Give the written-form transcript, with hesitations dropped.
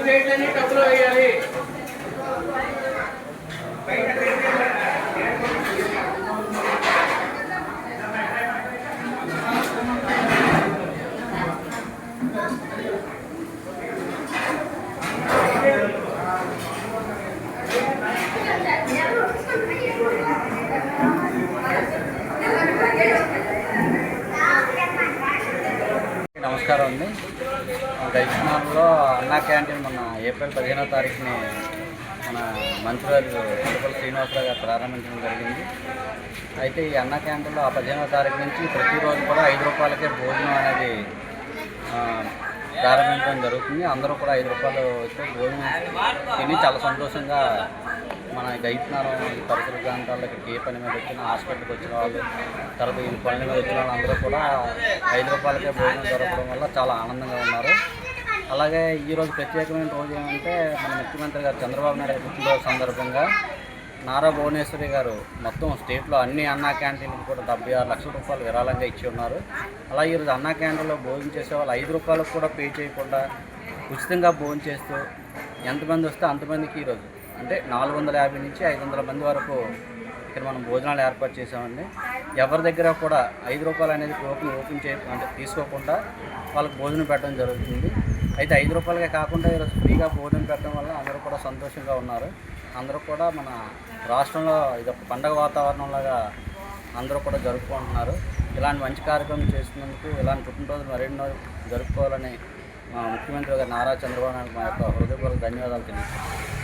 ప్లేట్లన్నీ టబ్లో వేయాలి. నమస్కారం అండి. దైక్షణంలో అన్నా క్యాంటీన్ మొన్న ఏప్రిల్ 15వ తారీఖుని మన మంత్రివర్యులు కొండపల్లి శ్రీనివాసరావు గారు ప్రారంభించడం జరిగింది. అయితే ఈ అన్నా క్యాంటీన్లో ఆ 15వ తారీఖు నుంచి ప్రతిరోజు కూడా 5 రూపాయలకే భోజనం అనేది ప్రారంభించడం జరుగుతుంది. అందరూ కూడా 5 రూపాయలు భోజనం తిని చాలా సంతోషంగా మన గైత్నారం ఈ పరిసర ప్రాంతాల్లో ఇక్కడికి ఏ పని మీద వచ్చినా, హాస్పిటల్కి వచ్చిన వాళ్ళు, తర్వాత ఈ పనుల మీద వచ్చిన వాళ్ళు అందరూ కూడా 5 రూపాయలకే భోజనం దొరకడం వల్ల చాలా ఆనందంగా ఉన్నారు. అలాగే ఈరోజు ప్రత్యేకమైన రోజు ఏమంటే మన ముఖ్యమంత్రి గారు చంద్రబాబు నాయుడు పుట్టినరోజు సందర్భంగా నారా భువనేశ్వరి గారు మొత్తం స్టేట్లో అన్ని అన్నా క్యాంటీన్లకు కూడా 76 లక్షల రూపాయలు విరాళంగా ఇచ్చి ఉన్నారు. అలాగే ఈరోజు అన్నా క్యాంటీన్లో భోజనం చేసే వాళ్ళు 5 రూపాయలకు కూడా పే చేయకుండా ఉచితంగా భోజనం చేస్తూ ఎంతమంది వస్తే అంతమందికి ఈరోజు అంటే 450 నుంచి 500 మంది వరకు ఇక్కడ మనం భోజనాలు ఏర్పాటు చేసామండి. ఎవరి దగ్గర కూడా 5 రూపాయలు అనేది ఓపెన్ అంటే తీసుకోకుండా వాళ్ళకి భోజనం పెట్టడం జరుగుతుంది. అయితే 5 రూపాయలకే కాకుండా ఈరోజు ఫ్రీగా భోజనం పెట్టడం వల్ల అందరూ కూడా సంతోషంగా ఉన్నారు. అందరూ కూడా మన రాష్ట్రంలో ఇదొక పండగ వాతావరణంలాగా అందరూ కూడా జరుపుకుంటున్నారు. ఇలాంటి మంచి కార్యక్రమం చేస్తున్నందుకు ఇలాంటి పుట్టినరోజులు మరెన్నో జరుపుకోవాలని మా ముఖ్యమంత్రి గారు నారా చంద్రబాబు నాయుడు మా యొక్క హృదయపూర్వక ధన్యవాదాలు తెలియజేస్తున్నాను.